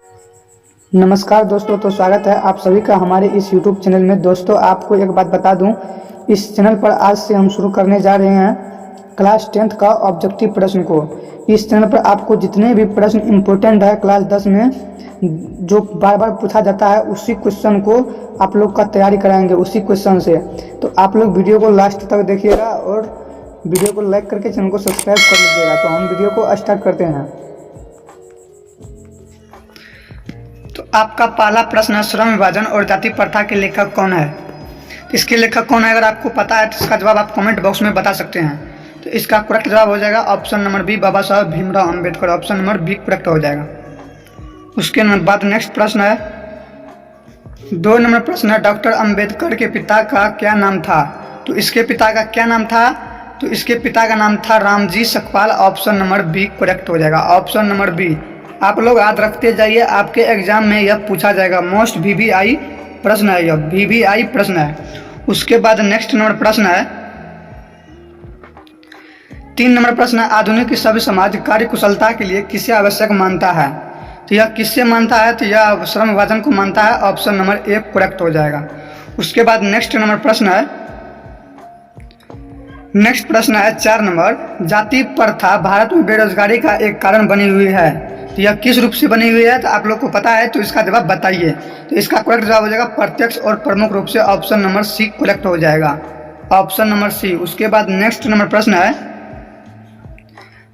नमस्कार दोस्तों, तो स्वागत है आप सभी का हमारे इस YouTube चैनल में। दोस्तों, आपको एक बात बता दूं, इस चैनल पर आज से हम शुरू करने जा रहे हैं क्लास 10th का ऑब्जेक्टिव प्रश्न को। इस चैनल पर आपको जितने भी प्रश्न इम्पोर्टेंट है क्लास 10 में जो बार बार पूछा जाता है, उसी क्वेश्चन को आप लोग का तैयारी कराएंगे उसी क्वेश्चन से। तो आप लोग वीडियो को लास्ट तक देखिएगा और वीडियो को लाइक करके चैनल को सब्सक्राइब कर लीजिएगा। तो हम वीडियो को स्टार्ट करते हैं। तो आपका पहला प्रश्न है, श्रम विभाजन और जाति प्रथा के लेखक कौन है? इसके लेखक कौन है, अगर आपको पता है तो इसका जवाब आप कमेंट बॉक्स में बता सकते हैं। तो इसका करेक्ट जवाब हो जाएगा option number B, Baba Saheb Bhimrao Ambedkar. Option number B correct हो जाएगा। उसके बाद नेक्स्ट प्रश्न है, 2 नंबर प्रश्न है, डॉक्टर अंबेडकर के पिता का क्या नाम था? तो इसके पिता का क्या नाम था? तो इसके पिता का नाम था Ramji Sakpal. Option number B correct हो जाएगा। ऑप्शन नंबर बी आप लोग याद रखते जाइए, आपके एग्जाम में यह पूछा जाएगा। मोस्ट वीवीआई प्रश्न है, यह वीवीआई प्रश्न है। उसके बाद नेक्स्ट नंबर प्रश्न है, 3 नंबर प्रश्न है, आधुनिक सभ्य समाज कार्य कुशलता के लिए किसे आवश्यक मानता है? तो यह किससे मानता है? तो यह श्रम विभाजन को मानता है। ऑप्शन नंबर ए करेक्ट हो जाएगा। उसके बाद नेक्स्ट नंबर प्रश्न है, नेक्स्ट प्रश्न है 4 नंबर, जाति प्रथा भारत में बेरोजगारी का एक कारण बनी हुई है। तो यह किस रूप से बनी हुई है? तो आप लोग को पता है तो इसका जवाब बताइए। तो इसका करेक्ट जवाब हो जाएगा प्रत्यक्ष और प्रमुख रूप से। ऑप्शन नंबर सी करेक्ट हो जाएगा। Option number C. उसके बाद नेक्स्ट नंबर प्रश्न है,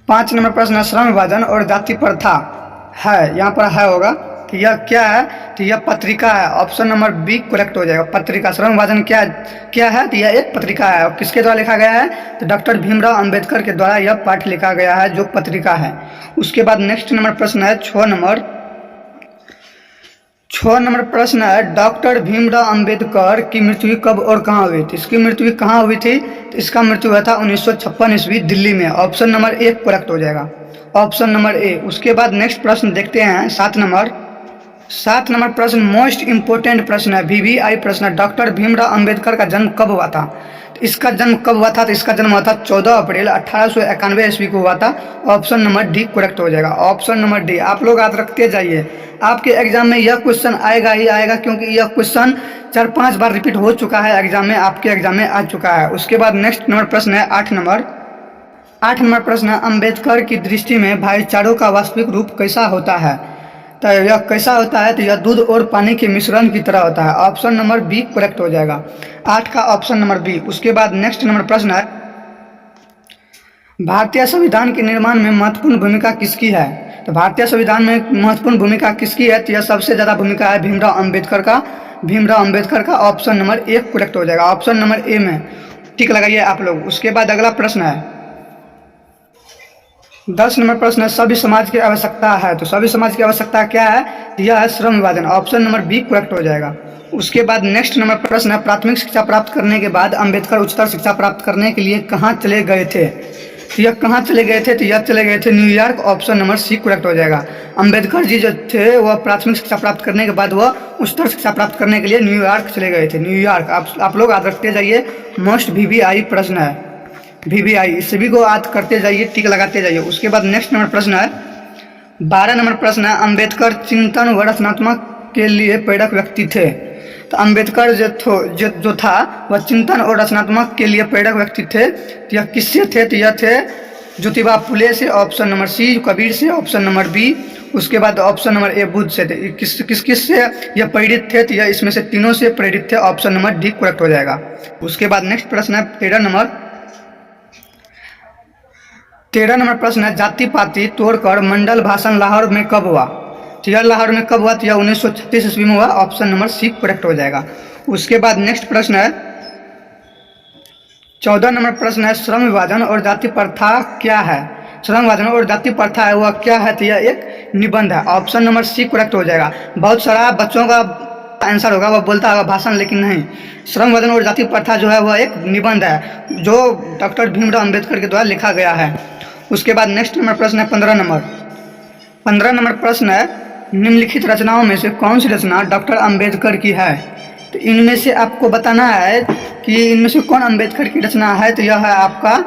5 नंबर प्रश्न है, श्रम विभाजन और जाति प्रथा है, यहाँ पर है होगा, तो यह क्या है? तो यह पत्रिका है। ऑप्शन नंबर बी करेक्ट हो जाएगा। पत्रिका, श्रम विभाजन क्या है? तो यह एक पत्रिका है। और किसके द्वारा लिखा गया है? तो डॉक्टर भीमराव अंबेडकर के द्वारा यह पाठ लिखा गया है, जो पत्रिका है। उसके बाद नेक्स्ट नंबर प्रश्न है 6 नंबर प्रश्न है, डॉक्टर भीमराव अंबेडकर की मृत्यु कब और कहाँ हुई थी? इसकी मृत्यु कहाँ हुई थी? तो इसका मृत्यु हुआ था 1956 ईस्वी दिल्ली में। ऑप्शन नंबर ए करेक्ट हो जाएगा। ऑप्शन नंबर ए। उसके बाद नेक्स्ट प्रश्न देखते हैं, 7 नंबर प्रश्न मोस्ट इंपोर्टेंट प्रश्न है, वीवीआई प्रश्न है, डॉक्टर भीमराव अंबेडकर का जन्म कब हुआ था? तो इसका जन्म कब हुआ था? तो इसका जन्म हुआ था 14 अप्रैल 1891 ईस्वी को हुआ था। ऑप्शन नंबर डी करेक्ट हो जाएगा। ऑप्शन नंबर डी आप लोग याद रखते जाइए, आपके एग्जाम में यह क्वेश्चन आएगा ही आएगा, क्योंकि यह क्वेश्चन 4-5 बार रिपीट हो चुका है एग्जाम में, आपके एग्जाम में आ चुका है। उसके बाद नेक्स्ट नंबर प्रश्न है 8 नंबर प्रश्न है, अंबेडकर की दृष्टि में भाईचारों का वास्तविक रूप कैसा होता है? तो यह कैसा होता है? तो यह दूध और पानी के मिश्रण की तरह होता है। ऑप्शन नंबर बी करेक्ट हो जाएगा। 8 का ऑप्शन नंबर बी। उसके बाद नेक्स्ट नंबर प्रश्न है, भारतीय संविधान के निर्माण में महत्वपूर्ण भूमिका किसकी है? तो भारतीय संविधान में महत्वपूर्ण भूमिका किसकी है? तो यह सबसे ज्यादा भूमिका है भीमराव अंबेडकर का। ऑप्शन नंबर ए करेक्ट हो जाएगा। ऑप्शन नंबर ए में टिक लगाइए आप लोग। उसके बाद अगला प्रश्न है, 10 नंबर प्रश्न है, सभ्य समाज की आवश्यकता है। तो सभ्य समाज की आवश्यकता क्या है? यह है श्रम विभाजन। ऑप्शन नंबर बी करेक्ट हो जाएगा। उसके बाद नेक्स्ट नंबर प्रश्न है, प्राथमिक शिक्षा प्राप्त करने के बाद अंबेडकर उच्चतर शिक्षा प्राप्त करने के लिए कहाँ चले गए थे? तो यह कहाँ चले गए थे? तो यह चले गए थे New York. Option number C correct हो जाएगा। अंबेडकर जी जो थे वह प्राथमिक शिक्षा प्राप्त करने के बाद वह उच्चतर शिक्षा प्राप्त करने के लिए न्यूयॉर्क चले गए थे। न्यूयॉर्क आप लोग याद रखते जाइए, मोस्ट वीवीआई प्रश्न है, वीवीआई सभी को याद करते जाइए, टिक लगाते जाइए। उसके बाद नेक्स्ट नंबर प्रश्न है, 12 नंबर प्रश्न है, अंबेडकर चिंतन व रचनात्मक के लिए प्रेरक व्यक्ति थे। तो अंबेडकर जो था वह चिंतन और रचनात्मक के लिए प्रेरक व्यक्ति थे। तो यह किससे थे? तो यह थे ज्योतिबा फुले से। Option number C. कबीर से। Option number B. उसके बाद ऑप्शन नंबर ए बुद्ध से थे। किस से यह प्रेरित थे? तो यह इसमें से तीनों से प्रेरित थे। ऑप्शन नंबर डी करेक्ट हो जाएगा। उसके बाद नेक्स्ट प्रश्न है 13 नंबर प्रश्न है, जाति पाति तोड़कर मंडल भाषण लाहौर में कब हुआ? तो यह लाहौर में कब हुआ? तो यह 1936 ईस्वी में हुआ। ऑप्शन नंबर सी करेक्ट हो जाएगा। उसके बाद नेक्स्ट प्रश्न है 14 नंबर प्रश्न है, श्रम विभाजन और जाति प्रथा क्या है? श्रम विभाजन और जाति प्रथा है वह क्या है? तो यह एक निबंध है। ऑप्शन नंबर सी करेक्ट हो जाएगा। बहुत सारा बच्चों का आंसर होगा, वह बोलता होगा भाषण, लेकिन नहीं, श्रम विभाजन और जाति प्रथा जो है वह एक निबंध है, जो डॉक्टर भीमराव अंबेडकर के द्वारा लिखा गया है। उसके बाद नेक्स्ट नंबर प्रश्न है 15 नंबर प्रश्न है, निम्नलिखित रचनाओं में से कौन सी रचना डॉक्टर अंबेडकर की है? तो इनमें से आपको बताना है कि इनमें से कौन अंबेडकर की रचना है। तो यह है आपका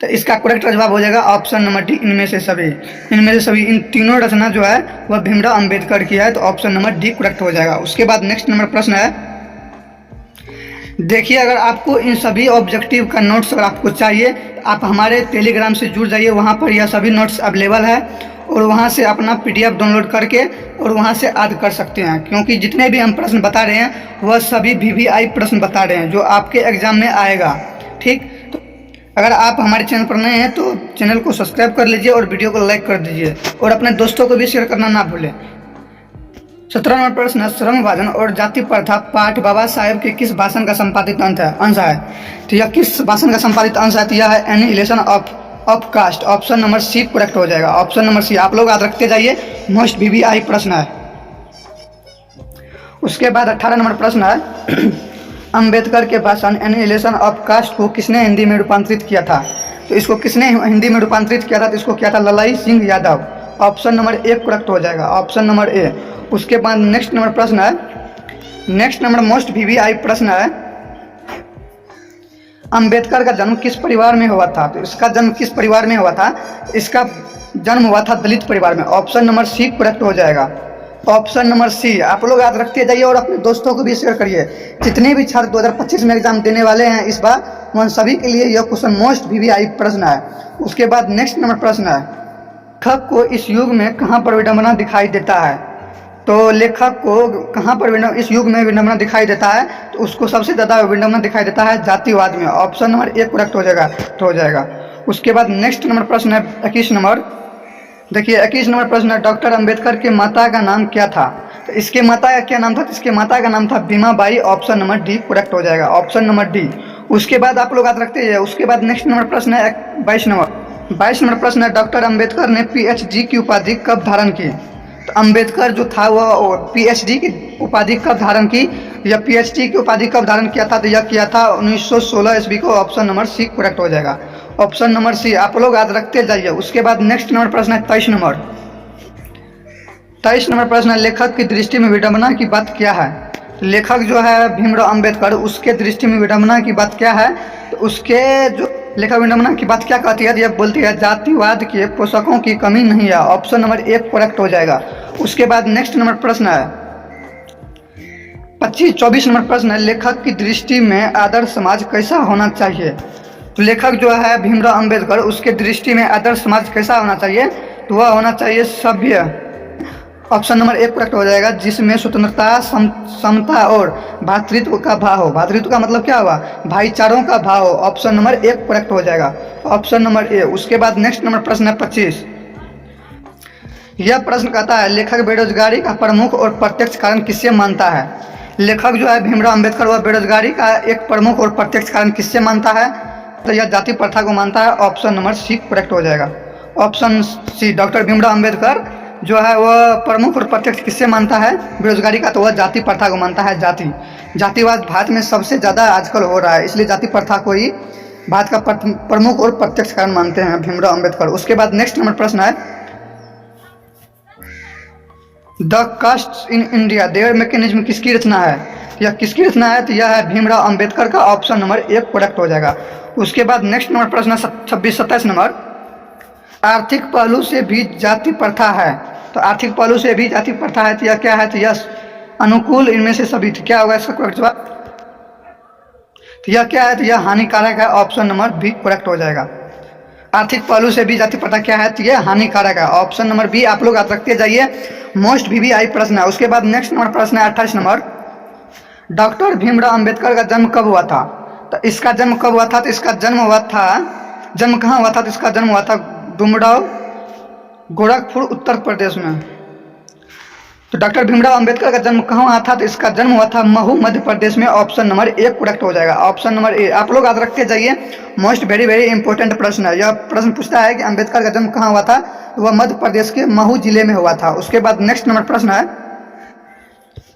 तो इसका करेक्ट जवाब हो जाएगा ऑप्शन नंबर डी, इनमें से सभी। इनमें से सभी, इन तीनों रचना जो है वह भीमराव अंबेडकर की है, तो ऑप्शन नंबर डी करेक्ट हो जाएगा। उसके बाद नेक्स्ट नंबर प्रश्न है, देखिए अगर आपको इन सभी ऑब्जेक्टिव का नोट्स अगर आपको चाहिए तो आप हमारे टेलीग्राम से जुड़ जाइए, वहाँ पर यह सभी नोट्स अवेलेबल है और वहाँ से अपना PDF डाउनलोड करके और वहाँ से याद कर सकते हैं, क्योंकि जितने भी हम प्रश्न बता रहे हैं वह सभी VVI प्रश्न बता रहे हैं जो आपके एग्जाम में आएगा। ठीक, तो अगर आप हमारे चैनल पर नए हैं तो चैनल को सब्सक्राइब कर लीजिए और वीडियो को लाइक कर दीजिए और अपने दोस्तों को भी शेयर करना ना भूलें। 17 नंबर प्रश्न, श्रम विभाजन और जाति प्रथा पाठ बाबा साहेब के किस भाषण का संपादित अंश है? तो यह किस भाषण का संपादित अंश है? तो यह है annihilation of caste. Option number C correct हो जाएगा। ऑप्शन नंबर सी आप लोग याद रखते जाइए, मोस्ट VVI प्रश्न है। उसके बाद 18 नंबर प्रश्न है, अंबेडकर के भाषण एनिहिलेशन ऑफ कास्ट को किसने हिंदी में रूपांतरित किया था? तो इसको किसने हिंदी में रूपांतरित किया था? तो इसको किया था Lalai Singh Yadav. Option number A correct हो जाएगा, ऑप्शन नंबर ए। उसके बाद नेक्स्ट नंबर प्रश्न है, नेक्स्ट नंबर मोस्ट VVI प्रश्न है, अंबेडकर का जन्म किस परिवार में हुआ था? तो इसका जन्म किस परिवार में हुआ था? इसका जन्म हुआ था दलित परिवार में। ऑप्शन नंबर सी करेक्ट हो जाएगा, ऑप्शन नंबर सी। आप लोग याद रखते जाइए और अपने दोस्तों को भी शेयर करिए। जितने भी छात्र 2025 में एग्जाम देने वाले हैं इस बार, उन सभी के लिए यह क्वेश्चन मोस्ट VVI प्रश्न है। उसके बाद नेक्स्ट नंबर प्रश्न है, लेखक को इस युग में कहाँ पर विडंबना दिखाई देता है? तो लेखक को कहाँ पर इस युग में विडंबना दिखाई देता है? तो उसको सबसे ज़्यादा विडंबना दिखाई देता है जातिवाद में। ऑप्शन नंबर ए करेक्ट हो जाएगा। उसके बाद नेक्स्ट नंबर प्रश्न है 21 नंबर। देखिए 21 नंबर प्रश्न है, डॉक्टर अंबेडकर के माता का नाम क्या था? तो इसके माता का क्या नाम था? इसके माता का नाम था Bhimabai. Option number D correct हो जाएगा, ऑप्शन नंबर डी। उसके बाद आप लोग याद रखते हैं। उसके बाद नेक्स्ट नंबर प्रश्न है 22 नंबर प्रश्न है, डॉक्टर अंबेडकर ने PhD की उपाधि कब धारण की? तो अंबेडकर जो था वह PhD की उपाधि कब धारण की, या PhD की उपाधि कब धारण किया था? तो यह किया था 1916 ईस्वी को। ऑप्शन नंबर सी करेक्ट हो जाएगा, ऑप्शन नंबर सी। आप लोग याद रखते जाइए। उसके बाद नेक्स्ट नंबर प्रश्न है 23 नंबर प्रश्न है, लेखक की दृष्टि में विडंबना की बात क्या है? लेखक जो है भीमराव अंबेडकर, उसके दृष्टि में विडंबना की बात क्या है? तो उसके जो लेखक विडंबना की बात क्या कहती है? यह बोलती है जातिवाद के पोषकों की कमी नहीं है। ऑप्शन नंबर एक करेक्ट हो जाएगा। उसके बाद नेक्स्ट नंबर प्रश्न है 24 नंबर प्रश्न है, लेखक की दृष्टि में आदर्श समाज कैसा होना चाहिए? तो लेखक जो है भीमराव अंबेडकर, उसके दृष्टि में आदर्श समाज कैसा होना चाहिए? तो वह होना चाहिए सभ्य। ऑप्शन नंबर एक करेक्ट हो जाएगा, जिसमें स्वतंत्रता, समता और भातृत्व का भाव हो। भातृत्व का मतलब क्या हुआ? भाईचारों का भाव हो। ऑप्शन नंबर एक करेक्ट हो जाएगा, ऑप्शन नंबर ए। उसके बाद नेक्स्ट नंबर प्रश्न है 25। यह प्रश्न कहता है, लेखक बेरोजगारी का प्रमुख और प्रत्यक्ष कारण किससे मानता है? लेखक जो है भीमराव अंबेडकर, वह बेरोजगारी का एक प्रमुख और प्रत्यक्ष कारण किससे मानता है? तो यह जाति प्रथा को मानता है। ऑप्शन नंबर सी करेक्ट हो जाएगा, option C. Doctor Bhimrao Ambedkar जो है वह प्रमुख और प्रत्यक्ष किससे मानता है बेरोजगारी का? तो वह जाति प्रथा को मानता है। जातिवाद भारत में सबसे ज़्यादा आजकल हो रहा है, इसलिए जाति प्रथा को ही भारत का प्रमुख और प्रत्यक्ष कारण मानते हैं भीमराव अंबेडकर। उसके बाद नेक्स्ट नंबर प्रश्न है, the caste in India their mechanism किसकी रचना है? यह किसकी रचना है? तो यह है भीमराव अंबेडकर का। ऑप्शन नंबर एक करेक्ट हो जाएगा। उसके बाद नेक्स्ट नंबर प्रश्न 27 नंबर, आर्थिक पहलू से भी जाति प्रथा है। तो आर्थिक पहलू से भी जाति प्रथा है, तो यह क्या है? तो यह अनुकूल इनमें से सभी। क्या होगा इसका करेक्ट जवाब? तो यह क्या है? तो यह हानिकारक है। ऑप्शन नंबर बी करेक्ट हो जाएगा। आर्थिक पहलू से भी जाति प्रथा क्या है? तो यह हानिकारक है। ऑप्शन नंबर बी आप लोग याद रखते जाइए, मोस्ट VVI प्रश्न है। उसके बाद नेक्स्ट नंबर प्रश्न है 28 नंबर, डॉक्टर भीमराव अंबेडकर का जन्म कब हुआ था? तो इसका जन्म कब हुआ था? तो इसका जन्म हुआ था, जन्म कहाँ हुआ था? तो इसका जन्म हुआ था डुमराव, गोरखपुर, उत्तर प्रदेश में। तो डॉक्टर भीमराव अंबेडकर का जन्म कहाँ हुआ था? तो इसका जन्म हुआ था महू, मध्य प्रदेश में। ऑप्शन नंबर एक करेक्ट हो जाएगा, ऑप्शन नंबर ए। आप लोग याद रखते जाइए, मोस्ट वेरी इंपॉर्टेंट प्रश्न है। यह प्रश्न पूछता है कि अंबेडकर का जन्म कहाँ हुआ था? तो वह मध्य प्रदेश के महू जिले में हुआ था। उसके बाद नेक्स्ट नंबर प्रश्न है,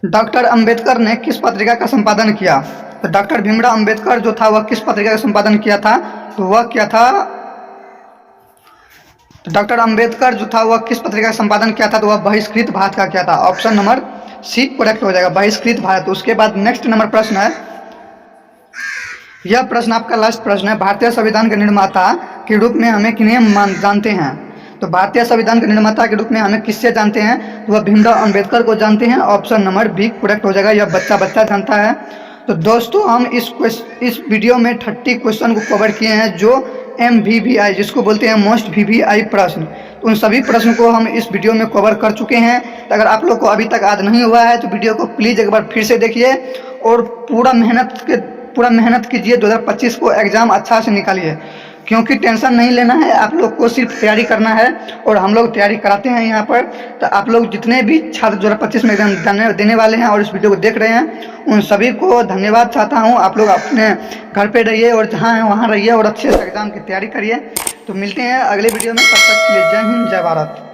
डॉक्टर अंबेडकर ने किस पत्रिका का संपादन किया? तो डॉक्टर भीमराव अंबेडकर जो था वह किस पत्रिका का संपादन किया था? तो वह क्या था? तो डॉक्टर अंबेडकर जो था वह किस पत्रिका का संपादन किया था? तो वह बहिष्कृत भारत का किया था। ऑप्शन नंबर सी करेक्ट हो जाएगा, बहिष्कृत भारत। उसके बाद नेक्स्ट नंबर प्रश्न है, यह प्रश्न आपका लास्ट प्रश्न है, भारतीय संविधान के निर्माता के रूप में हमें किन्हें जानते हैं? तो भारतीय संविधान के निर्माता के रूप में हमें किससे जानते हैं? तो वह भीमराव अंबेडकर को जानते हैं। ऑप्शन नंबर बी करेक्ट हो जाएगा, यह बच्चा बच्चा जानता है। तो दोस्तों हम इस वीडियो में 30 क्वेश्चन को कवर किए हैं जो MVVI जिसको बोलते हैं मोस्ट VVI प्रश्न, तो उन सभी प्रश्न को हम इस वीडियो में कवर कर चुके हैं। तो अगर आप लोग को अभी तक याद नहीं हुआ है तो वीडियो को प्लीज़ एक बार फिर से देखिए और पूरा मेहनत कीजिए। 2025 को एग्ज़ाम अच्छा से निकालिए, क्योंकि टेंशन नहीं लेना है, आप लोग को सिर्फ तैयारी करना है और हम लोग तैयारी कराते हैं यहाँ पर। तो आप लोग जितने भी छात्र 2025 में एग्जाम देने वाले हैं और इस वीडियो को देख रहे हैं उन सभी को धन्यवाद चाहता हूँ। आप लोग अपने घर पे रहिए और जहाँ हैं वहाँ रहिए और अच्छे से एग्ज़ाम की तैयारी करिए। तो मिलते हैं अगले वीडियो में, तब तक के लिए जय हिंद जय भारत।